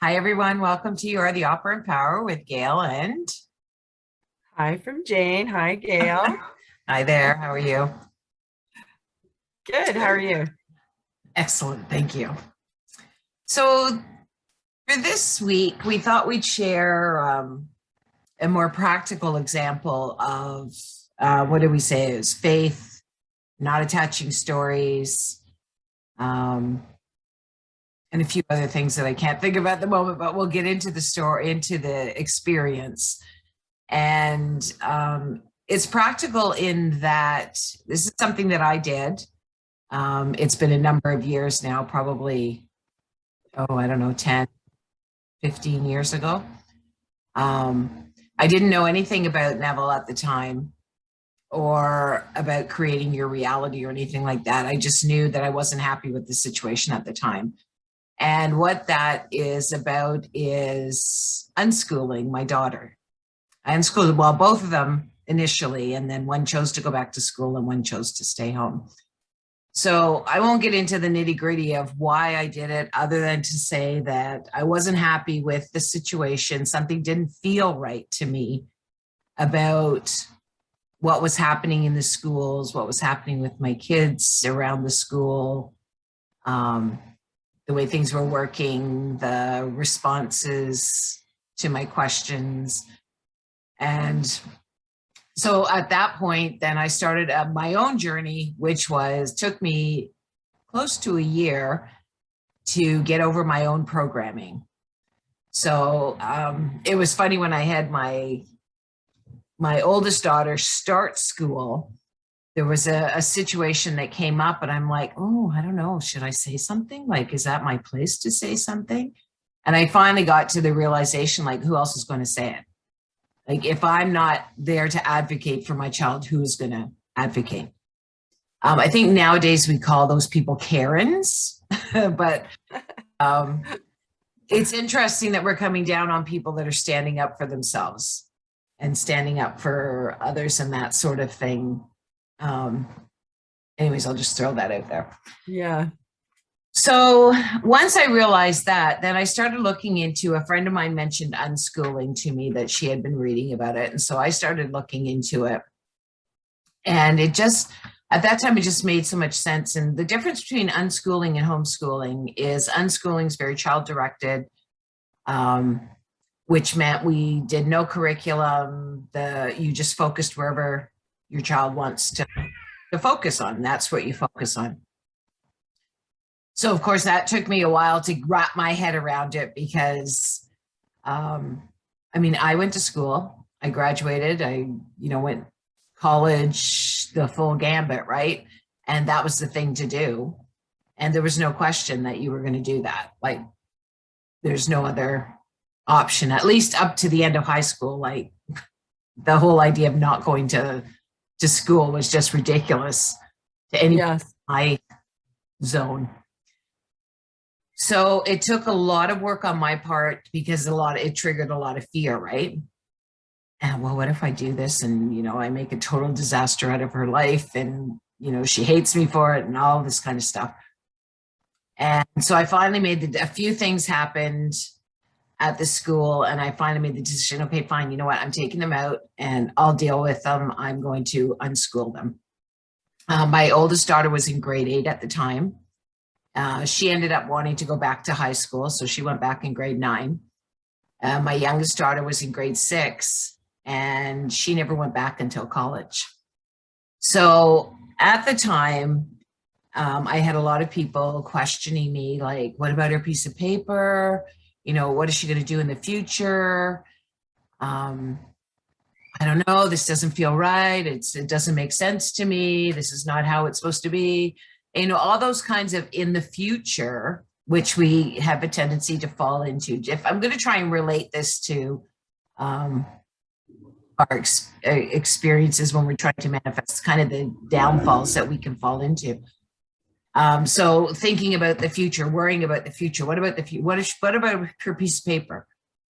Hi, everyone. Welcome to You Are the Opera and Power with Gail and Hi from Jane. Hi, Gail. hi there. How are you? Good. How are you? Excellent. Thank you. So, for this week, we thought we'd share a more practical example of what do we say is faith, not attaching stories, um, and a few other things that I can't think of at the moment, but we'll get into the story, into the experience. And it's practical in that this is something that I did. It's been a number of years now, probably, I don't know, 10, 15 years ago. I didn't know anything about Neville at the time or about creating your reality or anything like that. I just knew that I wasn't happy with the situation at the time. And what that is about is unschooling my daughter. I unschooled, well, both of them initially, and then one chose to go back to school and one chose to stay home. So I won't get into the nitty gritty of why I did it, other than to say that I wasn't happy with the situation. Something didn't feel right to me about what was happening in the schools, what was happening with my kids around the school, the way things were working, the responses to my questions. And so at that point, then I started my own journey, which took me close to a year to get over my own programming. So it was funny when I had my oldest daughter start school. There was a situation that came up, and I'm like, oh, I don't know, should I say something? Like, is that my place to say something? And I finally got to the realization, like, who else is going to say it? Like, if I'm not there to advocate for my child, who is going to advocate? I think nowadays we call those people Karens, but it's interesting that we're coming down on people that are standing up for themselves and standing up for others and that sort of thing. Anyways, I'll just throw that out there. Yeah. So once I realized that, then I started looking into, a friend of mine mentioned unschooling to me, that she had been reading about it. And so I started looking into it. And it just, at that time, it just made so much sense. And the difference between unschooling and homeschooling is unschooling is very child directed, which meant we did no curriculum. You just focused wherever your child wants to focus on. That's what you focus on. So, of course, that took me a while to wrap my head around it because, I went to school, I graduated, I went college, the full gambit, right? And that was the thing to do. And there was no question that you were going to do that. Like, there's no other option, at least up to the end of high school. Like, the whole idea of not going to school was just ridiculous to anyone in my zone. So it took a lot of work on my part because it triggered a lot of fear, right? And well, what if I do this and, I make a total disaster out of her life and, she hates me for it and all this kind of stuff. And so I finally a few things happened at the school, and I finally made the decision, okay, fine, you know what? I'm taking them out and I'll deal with them. I'm going to unschool them. My oldest daughter was in grade 8 at the time. She ended up wanting to go back to high school, so she went back in grade 9. My youngest daughter was in grade 6, and she never went back until college. So at the time, I had a lot of people questioning me, like, what about her piece of paper? What is she going to do in the future? I don't know. This doesn't feel right. It doesn't make sense to me. This is not how it's supposed to be. All those kinds of in the future, which we have a tendency to fall into. If I'm going to try and relate this to our experiences when we're trying to manifest kind of the downfalls that we can fall into. So thinking about the future, worrying about the future. What about the future? What about her piece of paper?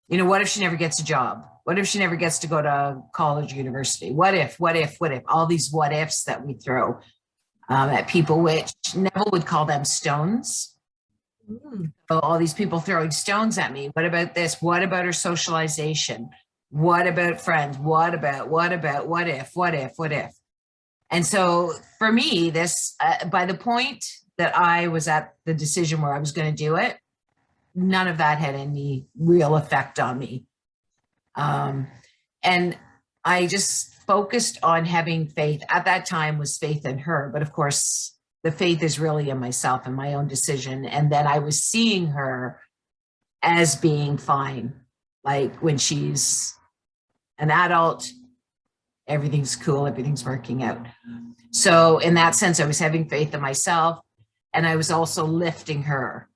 What if she never gets a job? What if she never gets to go to college or university? What if, all these what ifs that we throw at people, which Neville would call them stones. Mm. All these people throwing stones at me. What about this? What about her socialization? What about friends? What if? And so for me, this, by the point that I was at the decision where I was going to do it, none of that had any real effect on me. And I just focused on having faith. At that time was faith in her. But of course, the faith is really in myself and my own decision. And then I was seeing her as being fine. Like when she's an adult, everything's cool, everything's working out. So in that sense, I was having faith in myself, and I was also lifting her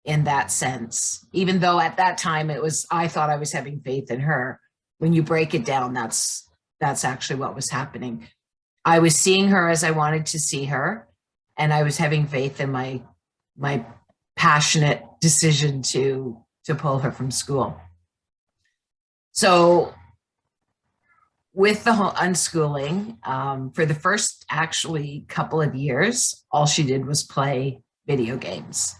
in that sense. Even though at that time I thought I was having faith in her. When you break it down, that's actually what was happening. I was seeing her as I wanted to see her, and I was having faith in my passionate decision to pull her from school. So with the whole unschooling, for the first actually couple of years, all she did was play video games.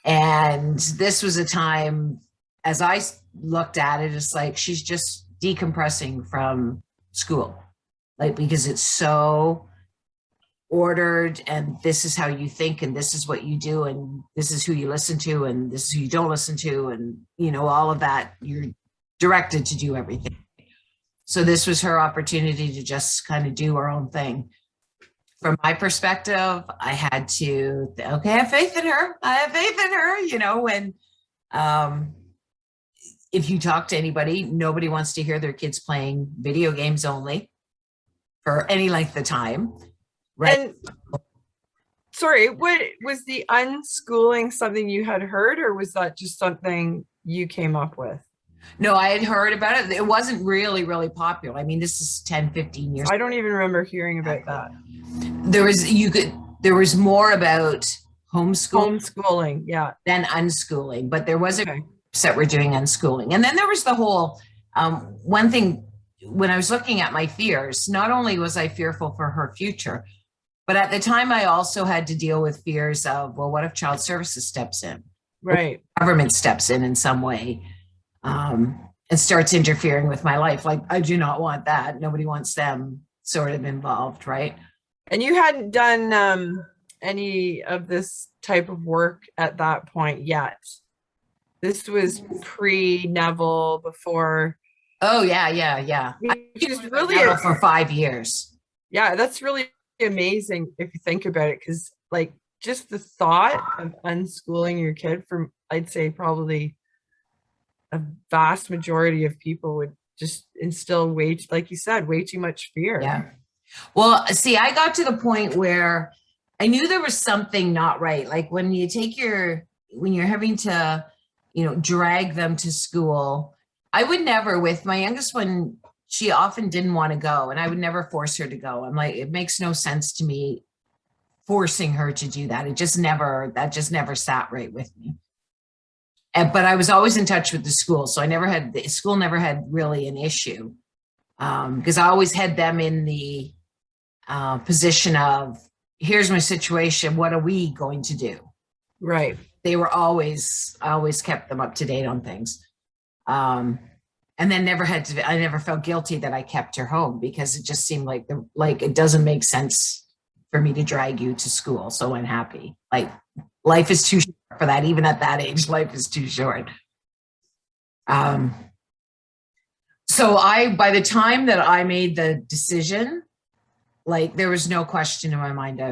And this was a time, as I looked at it, it's like she's just decompressing from school, like, because it's so ordered, and this is how you think, and this is what you do, and this is who you listen to, and this is who you don't listen to, and all of that, you're directed to do everything. So this was her opportunity to just kind of do her own thing. From my perspective, I had to, okay, I have faith in her. I have faith in her, when if you talk to anybody, nobody wants to hear their kids playing video games only for any length of time. Right. And sorry, what was the unschooling something you had heard, or was that just something you came up with? No, I had heard about it. It wasn't really, really popular. I mean, this is 10, 15 years. I don't even remember hearing about that. There was more about homeschooling, yeah, than unschooling, but there was okay. That we're doing unschooling. And then there was the whole, one thing, when I was looking at my fears, not only was I fearful for her future, but at the time I also had to deal with fears of, well, what if child services steps in? Right. Government steps in some way. And starts interfering with my life. Like, I do not want that. Nobody wants them sort of involved, right? And you hadn't done any of this type of work at that point yet. This was pre-Neville, before. Oh, yeah. Which is really for 5 years. Yeah, that's really amazing if you think about it, because like just the thought of unschooling your kid from, I'd say probably a vast majority of people would just instill like you said, way too much fear. Yeah. Well, see, I got to the point where I knew there was something not right. Like when you're having to, drag them to school, I would never, with my youngest one, she often didn't want to go, and I would never force her to go. I'm like, it makes no sense to me forcing her to do that. That just never sat right with me. But I was always in touch with the school. So the school never had really an issue. Because I always had them in the position of, here's my situation. What are we going to do? Right. I always kept them up to date on things. And then I never felt guilty that I kept her home, because it just seemed like it doesn't make sense for me to drag you to school so unhappy. Like, life is too short for that. Even at that age, life is too short. So by the time that I made the decision, like, there was no question in my mind.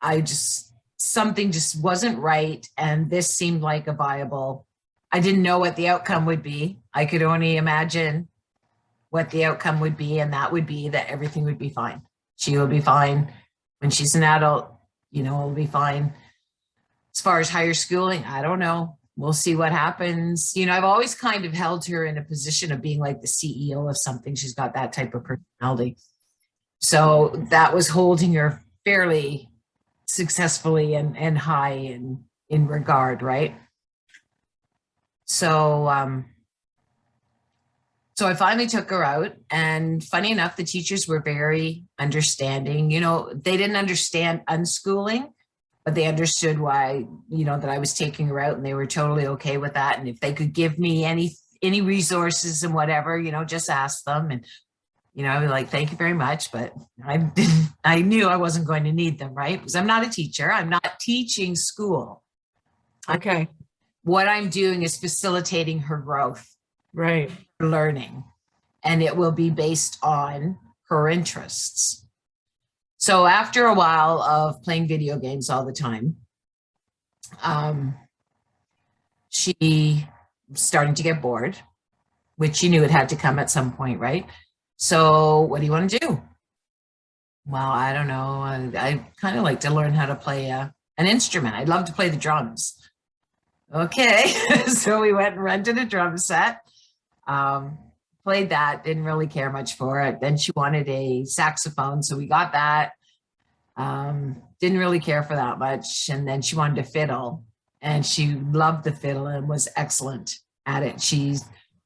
I just, something just wasn't right. And this seemed like a viable, I didn't know what the outcome would be. I could only imagine what the outcome would be. And that would be that everything would be fine. She will be fine. When she's an adult, it'll be fine. As far as higher schooling, I don't know. We'll see what happens. I've always kind of held her in a position of being like the CEO of something. She's got that type of personality. So that was holding her fairly successfully and high in regard, right? So I finally took her out, and funny enough, the teachers were very understanding. They didn't understand unschooling, but they understood why, that I was taking her out, and they were totally okay with that. And if they could give me any resources and whatever, just ask them. And, I was like, thank you very much. But I knew I wasn't going to need them, right? Because I'm not a teacher. I'm not teaching school. Okay. What I'm doing is facilitating her growth, Right. learning, and it will be based on her interests. So after a while of playing video games all the time, she was starting to get bored, which she knew it had to come at some point, right? So what do you want to do? Well, I don't know. I kind of like to learn how to play an instrument. I'd love to play the drums. Okay. So we went and rented a drum set, played that, didn't really care much for it. Then she wanted a saxophone, so we got that. Didn't really care for that much. And then she wanted a fiddle, and she loved the fiddle and was excellent at it. She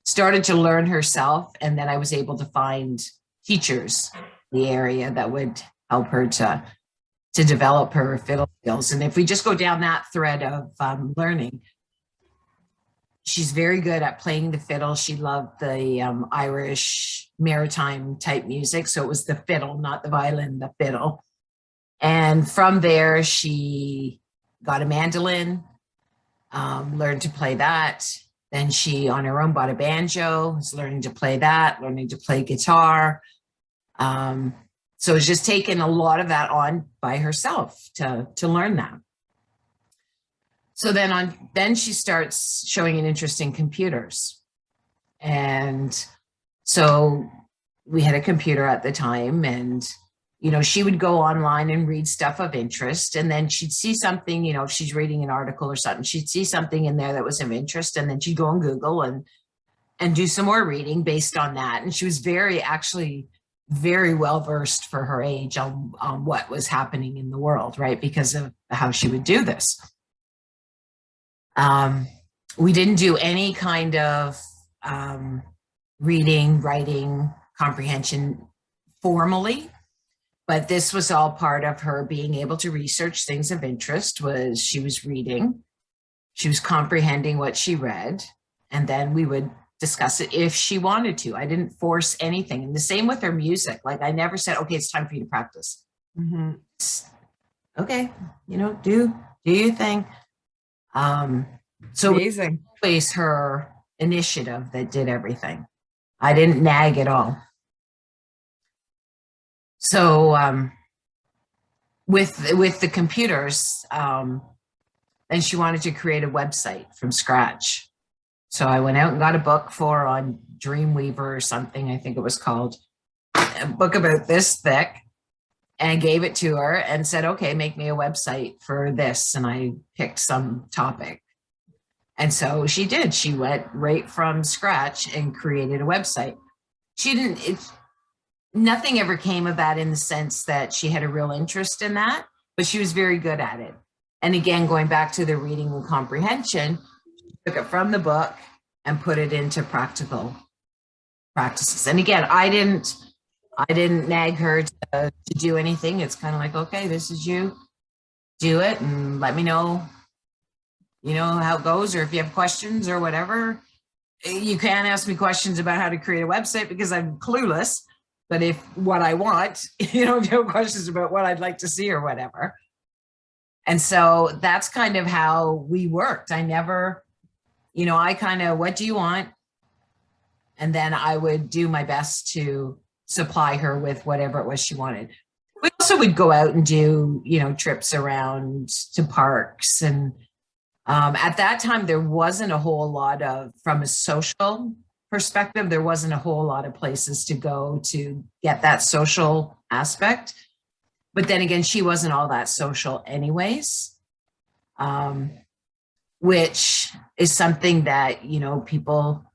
started to learn herself, and then I was able to find teachers in the area that would help her to develop her fiddle skills. And if we just go down that thread of learning, she's very good at playing the fiddle. She loved the Irish maritime type music. So it was the fiddle, not the violin, the fiddle. And from there, she got a mandolin, learned to play that. Then she, on her own, bought a banjo, was learning to play that, learning to play guitar. So it's just taking a lot of that on by herself to learn that. So then she starts showing an interest in computers. And so we had a computer at the time, and she would go online and read stuff of interest, and then she'd see something, if she's reading an article or something, she'd see something in there that was of interest, and then she'd go on Google and do some more reading based on that. And she was actually very well versed for her age on what was happening in the world, right? Because of how she would do this. We didn't do any kind of reading, writing, comprehension formally, but this was all part of her being able to research things of interest. Was she was reading, she was comprehending what she read, and then we would discuss it if she wanted to. I didn't force anything. And the same with her music. Like, I never said, okay, it's time for you to practice. Mm-hmm. Okay, do your thing. So amazing. It was her initiative that did everything. I didn't nag at all. So with the computers, and she wanted to create a website from scratch. So I went out and got a book on Dreamweaver or something, I think it was called, a book about this thick, and gave it to her and said, okay, make me a website for this. And I picked some topic. And so she did. She went right from scratch and created a website. Nothing ever came of that in the sense that she had a real interest in that, but she was very good at it. And again, going back to the reading and comprehension, took it from the book and put it into practical practices. And again, I didn't nag her to do anything. It's kind of like, okay, this is you, do it and let me know, how it goes, or if you have questions or whatever. You can ask me questions about how to create a website because I'm clueless. But if what I want, if you have questions about what I'd like to see or whatever. And so that's kind of how we worked. I never, I kind of, what do you want? And then I would do my best to supply her with whatever it was she wanted. We also would go out and do, trips around to parks. And at that time, there wasn't a whole lot from a social perspective, there wasn't a whole lot of places to go to get that social aspect. But then again, she wasn't all that social anyways, which is something that, people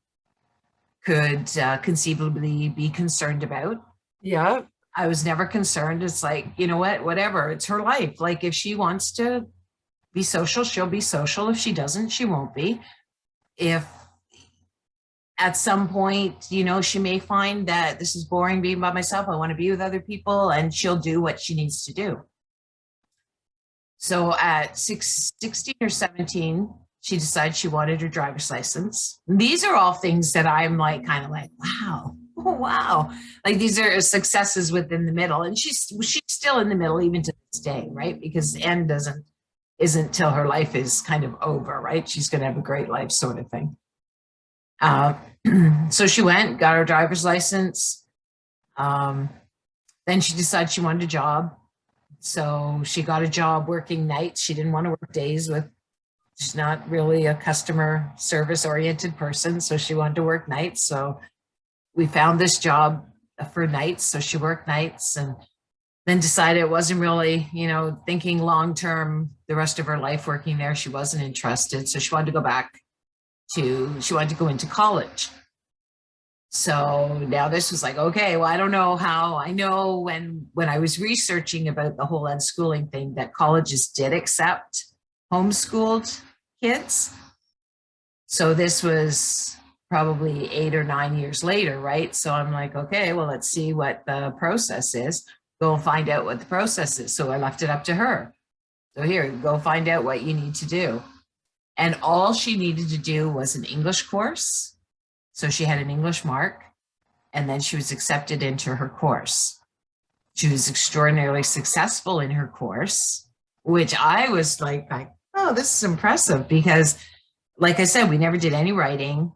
could conceivably be concerned about. Yeah. I was never concerned. It's like, whatever, it's her life. Like, if she wants to be social, she'll be social. If she doesn't, she won't be. If at some point, she may find that this is boring being by myself, I want to be with other people, and she'll do what she needs to do. So at 16 or 17, she decided she wanted her driver's license. These are all things that I'm like, kind of like, wow, oh, wow. Like these are successes within the middle. And she's still in the middle even to this day, right? Because the end isn't till her life is kind of over, right? She's going to have a great life sort of thing. Uh, so she went, got her driver's license. Um, then she decided she wanted a job. So she got a job working nights. She didn't want to work days with, she's not really a customer service oriented person. So she wanted to work nights. So we found this job for nights. So she worked nights and then decided it wasn't really, thinking long term, the rest of her life working there. She wasn't interested. So she wanted to she wanted to go into college. So now this was like, okay, well, I don't know how. I know when I was researching about the whole unschooling thing that colleges did accept homeschooled kids. So this was probably 8 or 9 years later, right? So I'm like, okay, well, let's see what the process is. Go find out what the process is. So I left it up to her. So here, go find out what you need to do. And all she needed to do was an English course. So she had an English mark, and then she was accepted into her course. She was extraordinarily successful in her course, which I was like, oh, this is impressive because, like I said, we never did any writing.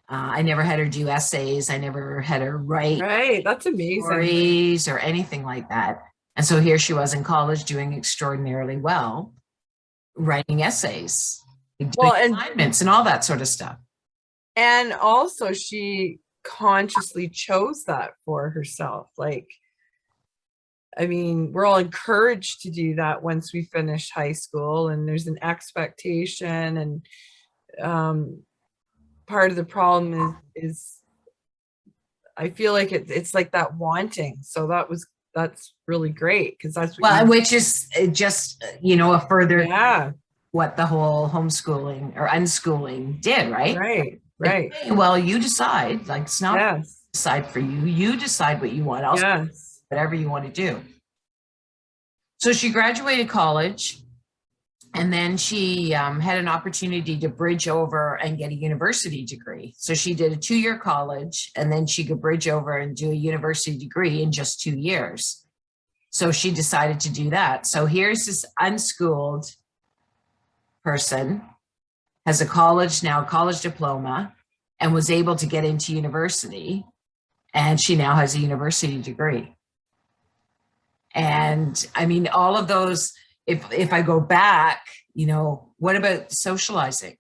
I never had her do essays. I never had her write Right. That's amazing. stories or anything like that. And so here she was in college doing extraordinarily well, writing essays, doing assignments and all that sort of stuff. And also she consciously chose that for herself. Like, I mean, we're all encouraged to do that once we finish high school, and there's an expectation, and part of the problem is I feel like it's like that wanting. So that's really great because that's what which is just a further what the whole homeschooling or unschooling did, right? Right. Like, hey, well, you decide. Like it's not decide for you. You decide what you want. I'll whatever you want to do. So she graduated college. And then she had an opportunity to bridge over and get a university degree. So she did a 2-year college, and then she could bridge over and do a university degree in just 2 years. So she decided to do that. So here's this unschooled person, has a college diploma, and was able to get into university. And she now has a university degree. And I mean, all of those, if I go back, what about socializing?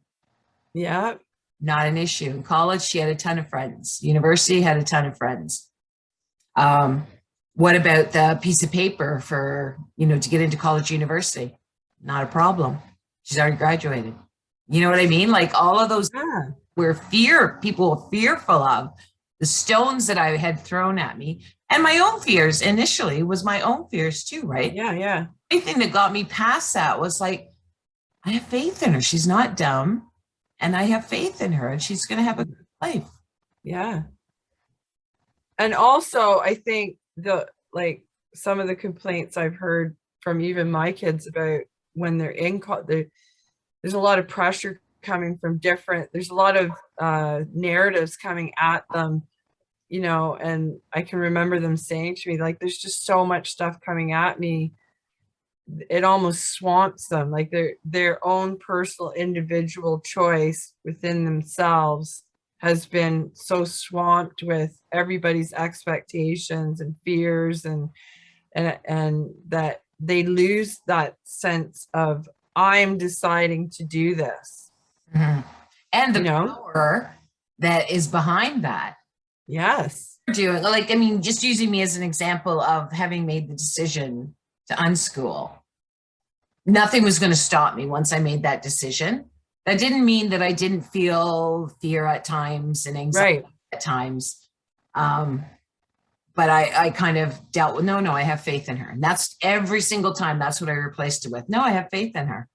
Yeah. Not an issue. In college, she had a ton of friends. University had a ton of friends. What about the piece of paper for, to get into college, university? Not a problem. She's already graduated. You know what I mean? Like all of those where people were fearful of, the stones that I had thrown at me, and my own fears initially was my own fears too, right? Yeah. Anything that got me past that was like, I have faith in her. She's not dumb, and I have faith in her, and she's going to have a good life. Yeah. And also, I think some of the complaints I've heard from even my kids about when they're in college, there's a lot of pressure coming from there's a lot of narratives coming at them, and I can remember them saying to me, like, there's just so much stuff coming at me. It almost swamps them, like their own personal individual choice within themselves has been so swamped with everybody's expectations and fears, and that they lose that sense of, I'm deciding to do this. Mm-hmm. And the power that is behind that. Yes. Doing, like, I mean, just using me as an example of having made the decision to unschool. Nothing was going to stop me once I made that decision. That didn't mean that I didn't feel fear at times and anxiety at times. But I kind of dealt with, no, I have faith in her. And that's every single time. That's what I replaced it with. No, I have faith in her.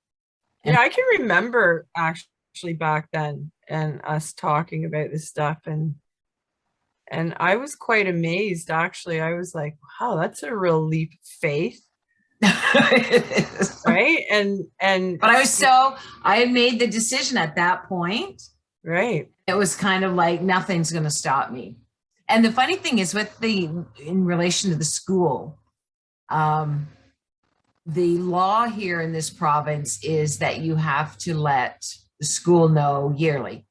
And I can remember actually back then and us talking about this stuff. And I was quite amazed, actually. I was like, wow, that's a real leap of faith. It is. right? And But I had made the decision at that point. right. It was kind of like nothing's going to stop me. And the funny thing is, in relation to the school, um, the law here in this province is that you have to let the school know yearly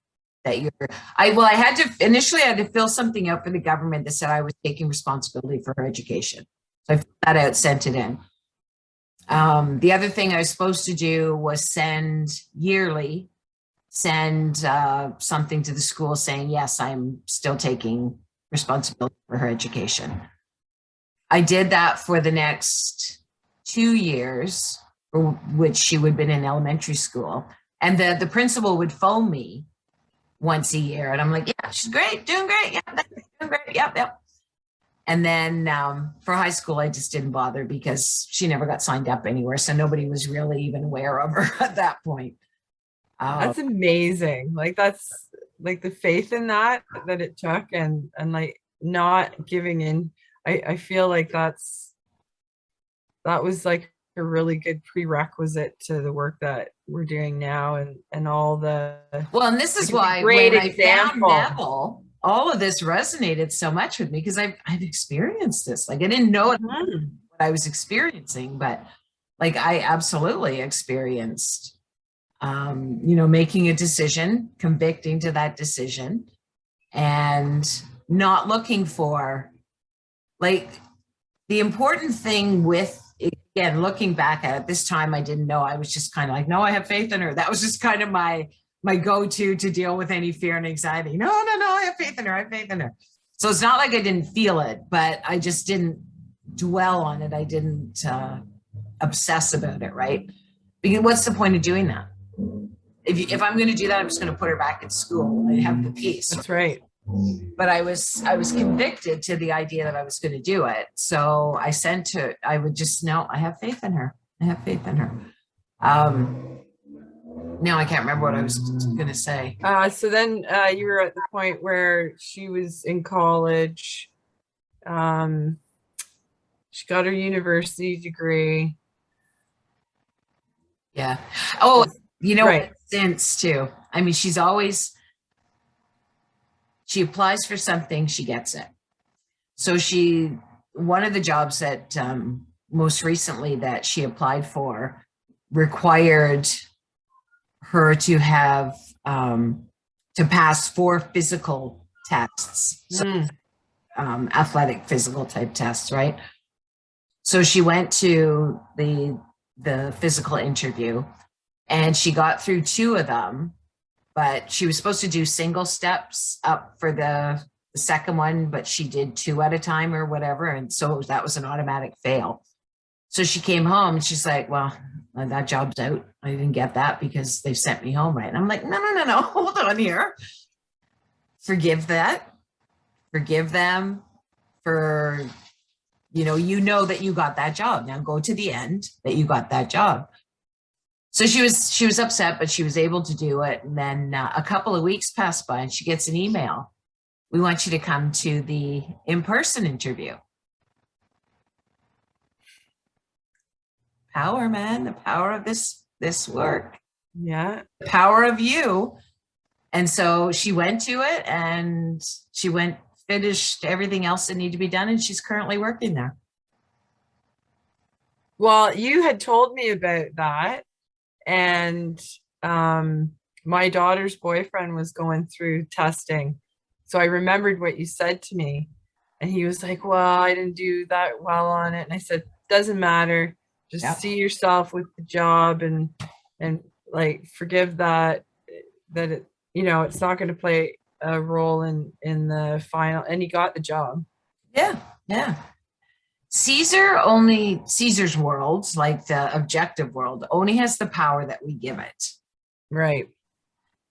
that I had to initially I had to fill something out for the government that said I was taking responsibility for her education. So I filled that out, sent it in. The other thing I was supposed to do was send something to the school saying, yes, I'm still taking responsibility for her education. I did that for the next 2 years, which she would have been in elementary school. And the principal would phone me once a year. And I'm like, yeah, she's great, doing great. Yeah, doing great. Yep, yep. And then for high school, I just didn't bother because she never got signed up anywhere. So nobody was really even aware of her at that point. That's amazing. Like that's like the faith in that it took and like not giving in. I feel like that was like a really good prerequisite to the work that we're doing now and all the well, and this is why great when example. I found Neville, all of this resonated so much with me because I've experienced this. Like I didn't know what I was experiencing, but like I absolutely experienced making a decision, convicting to that decision, and not looking for, like, the important thing with, again, looking back at it, this time I didn't know. I was just kind of like, no, I have faith in her. That was just kind of my go-to to deal with any fear and anxiety. No, I have faith in her. I have faith in her. So it's not like I didn't feel it, but I just didn't dwell on it. I didn't obsess about it, right? Because what's the point of doing that? If I'm going to do that, I'm just going to put her back at school and have the peace. That's right. But I was convicted to the idea that I was going to do it. So I would just know I have faith in her. I have faith in her. Now I can't remember what I was going to say. So then you were at the point where she was in college. She got her university degree. Yeah. Oh, right. Since too. I mean, she applies for something, she gets it. So one of the jobs that most recently that she applied for required her to have to pass 4 physical tests, so, athletic physical type tests, right? So she went to the physical interview and she got through 2 of them, but she was supposed to do single steps up for the second one, but she did 2 at a time or whatever. And so that was an automatic fail. So she came home and she's like, well, that job's out. I didn't get that because they sent me home, right? And I'm like, no, hold on here. Forgive that. Forgive them for, that you got that job. Now go to the end that you got that job. So she was upset, but she was able to do it. And then a couple of weeks passed by and she gets an email. We want you to come to the in-person interview. Power, man, the power of this work. Yeah. The power of you. And so she went to it and finished everything else that needed to be done. And she's currently working there. Well, you had told me about that. And my daughter's boyfriend was going through testing. So I remembered what you said to me. And he was like, well, I didn't do that well on it. And I said, doesn't matter. Just see yourself with the job and like forgive that it, it's not going to play a role in the final. And he got the job. Yeah. Caesar's world, like the objective world, only has the power that we give it. Right.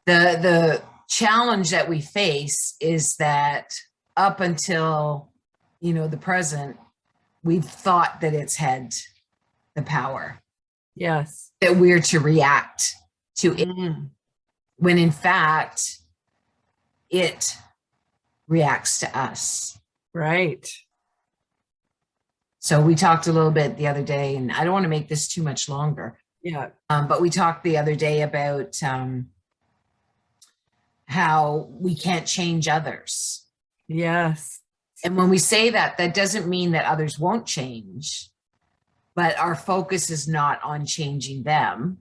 The challenge that we face is that up until, the present, we've thought that it's had the power. Yes. That we're to react to it, when in fact, it reacts to us. Right. So we talked a little bit the other day, and I don't want to make this too much longer. Yeah. But we talked the other day about how we can't change others. Yes. And when we say that, that doesn't mean that others won't change, but our focus is not on changing them.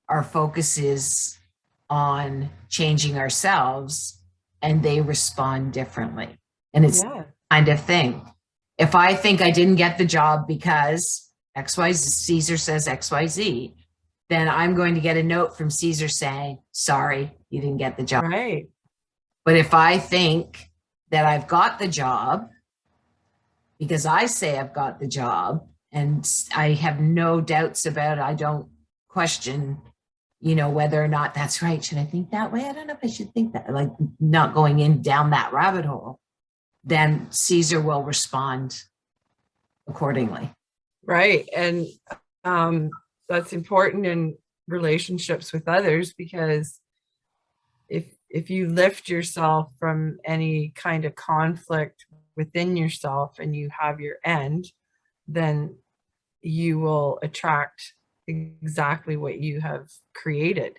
Our focus is on changing ourselves, and they respond differently. And it's Yeah. kind of thing. If I think I didn't get the job because XYZ, Caesar says XYZ, then I'm going to get a note from Caesar saying, sorry, you didn't get the job. Right. But if I think that I've got the job because I say I've got the job and I have no doubts about it, I don't question, whether or not that's right. Should I think that way? I don't know if I should think that, like not going in down that rabbit hole, then Caesar will respond accordingly. Right. And that's important in relationships with others, because if you lift yourself from any kind of conflict within yourself and you have your end, then you will attract exactly what you have created.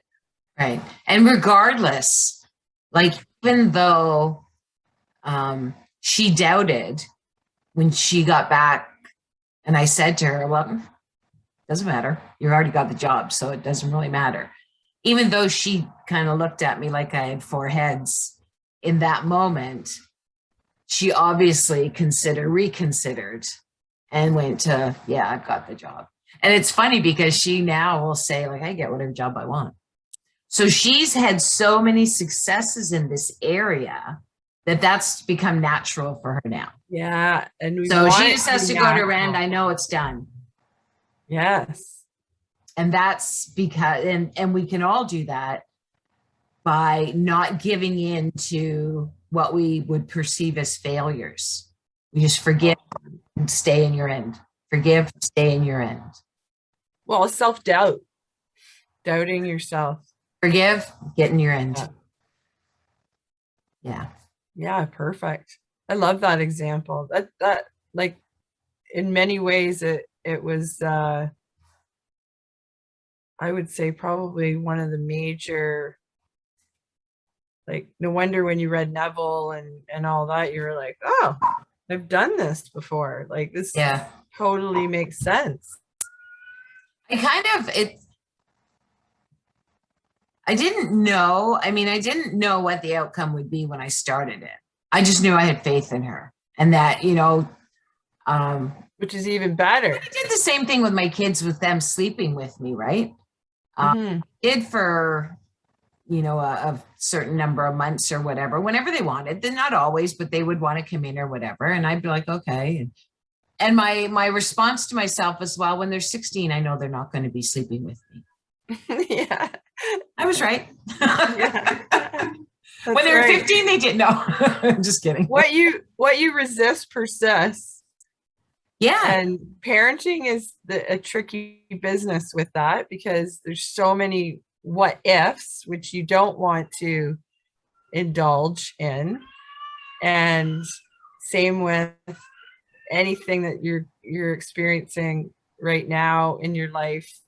Right. And regardless, like even though she doubted when she got back, and I said to her, well, doesn't matter. You already got the job, so it doesn't really matter. Even though she kind of looked at me like I had four heads in that moment, she obviously reconsidered and went to, yeah, I've got the job. And it's funny because she now will say, like, I get whatever job I want. So she's had so many successes in this area that that's become natural for her now. Yeah. And so she just has to go to Rand. I know it's done. Yes. And that's because, and we can all do that by not giving in to what we would perceive as failures. You just forgive and stay in your end. Forgive, stay in your end. Well, self-doubt, doubting yourself. Forgive, get in your end. Yeah. Yeah, perfect. I love that example. That like in many ways it was I would say probably one of the major, like, no wonder when you read Neville and all that, you were like, oh, I've done this before. Like this totally makes sense. I didn't know. I mean, I didn't know what the outcome would be when I started it. I just knew I had faith in her and that, which is even better. I did the same thing with my kids, with them sleeping with me, right? Did for, a certain number of months or whatever, whenever they wanted. Then not always, but they would want to come in or whatever. And I'd be like, okay. And my response to myself as well, when they're 16, I know they're not going to be sleeping with me. Yeah. I was right. Yeah. When they were 15, they didn't know. I'm just kidding. What you resist persists. Yeah. And parenting is a tricky business with that, because there's so many what ifs, which you don't want to indulge in. And same with anything that you're experiencing right now in your life.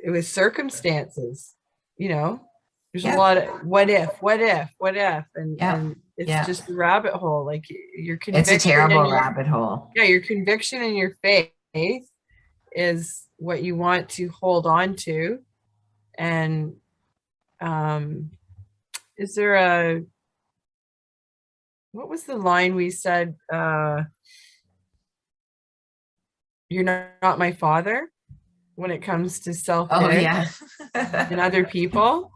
It was circumstances, there's a lot of what if, and it's just a rabbit hole. Like your conviction, it's a terrible rabbit hole. Yeah, your conviction and your faith is what you want to hold on to. And is there what was the line we said? You're not my father when it comes to self-care. Oh yeah. And other people.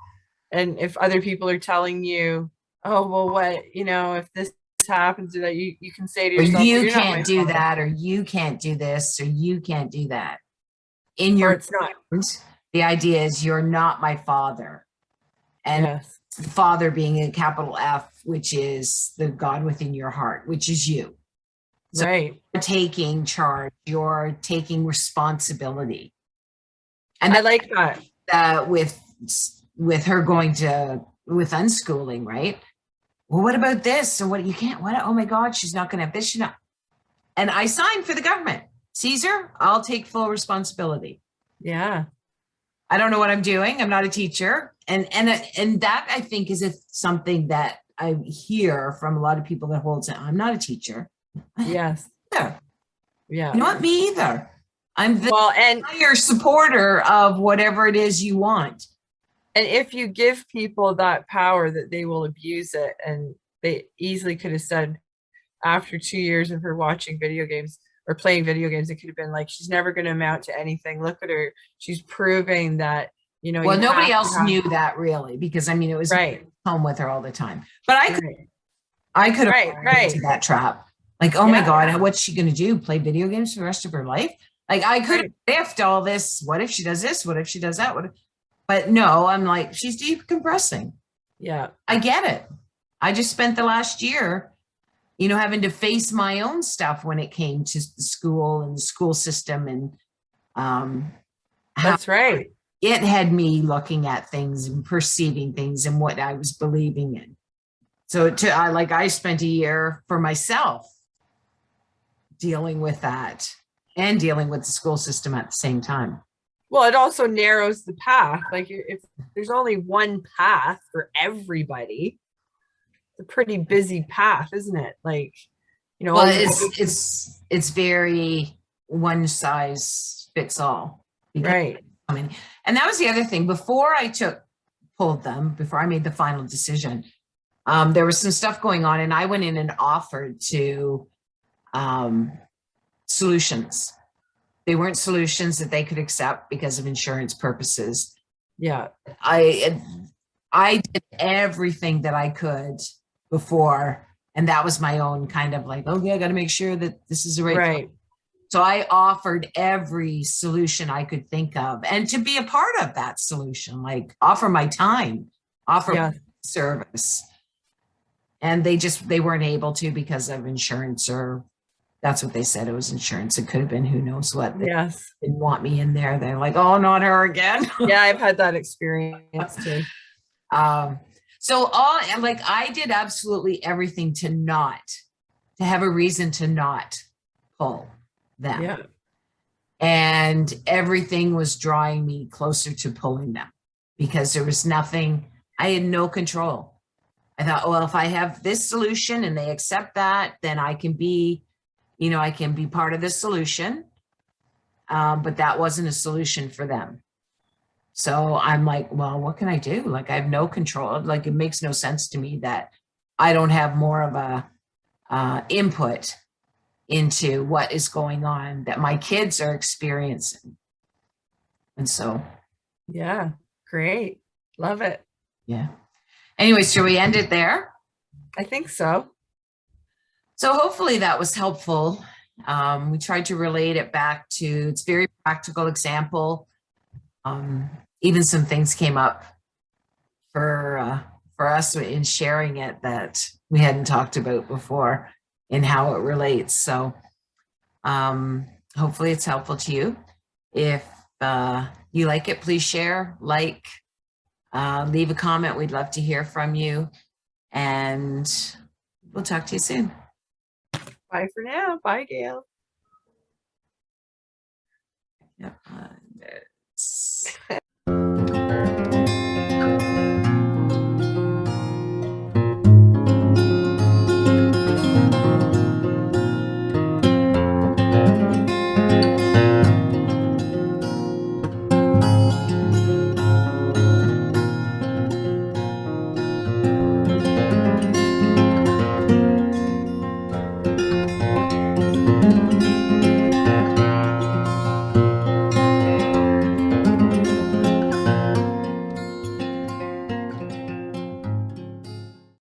And if other people are telling you, oh, well, what, if this happens, that you can say to yourself, you can't do that, or you can't do this, or you can't do that. In your mind, the idea is you're not my father. And father being a capital F, which is the God within your heart, which is you. So right. You're taking charge, you're taking responsibility. And I like that. With her going with unschooling, right? Well, what about this? So what, you can't, what, oh my God, she's not going to have this. She's not. And I signed for the government. Caesar, I'll take full responsibility. Yeah. I don't know what I'm doing. I'm not a teacher. And that I think is something that I hear from a lot of people that hold it. I'm not a teacher. Yes. Either. Yeah. You know what? Me either. I'm the Well, and higher supporter of whatever it is you want. if you give people that power, that they will abuse it. And they easily could have said, after 2 years of her watching video games or playing video games, it could have been like, she's never going to amount to anything. Look at her. She's proving that, you know, Well, you nobody have to else have- knew that really, because I mean, it was right. home with her all the time. But I Right. could have Right, fallen right. into that trap. Like, oh my Yeah. God, what's she going to do? Play video games for the rest of her life? Like, I could have biffed all this. What if she does this? What if she does that? But no, I'm like, she's decompressing. Yeah. I get it. I just spent the last year, you know, having to face my own stuff when it came to the school and the school system, and how That's right. it had me looking at things and perceiving things and what I was believing in. So I spent a year for myself dealing with that and dealing with the school system at the same time. Well, it also narrows the path. Like, if there's only one path for everybody, it's a pretty busy path, isn't it? Like, you know, Well, it's very one size fits all. right. I mean, and that was the other thing. Before I before I made the final decision, there was some stuff going on, and I went in and offered to solutions. They weren't solutions that they could accept because of insurance purposes. Yeah. I did everything that I could before, and that was my own kind of like, okay, I got to make sure that this is the right. So I offered every solution I could think of, and to be a part of that solution, like offer my time, offer service. And they weren't able to because of insurance, or that's what they said. It was insurance. It could have been who knows what. They didn't want me in there. They're like, oh, not her again. Yeah, I've had that experience too. So I did absolutely everything to have a reason to not pull them. Yeah. And everything was drawing me closer to pulling them because there was nothing, I had no control. I thought, well, if I have this solution and they accept that, then I can be, you know, I can be part of the solution. But that wasn't a solution for them. So I'm like, well, what can I do? Like, I have no control. Like, it makes no sense to me that I don't have more of a input into what is going on that my kids are experiencing. And so. Yeah, great. Love it. Yeah. Anyways, should we end it there? I think so. So hopefully that was helpful. We tried to relate it back to, it's very practical example. Even some things came up for us in sharing it that we hadn't talked about before and how it relates. So hopefully it's helpful to you. If you like it, please share, leave a comment. We'd love to hear from you, and we'll talk to you soon. Bye for now. Bye, Gail. Yep.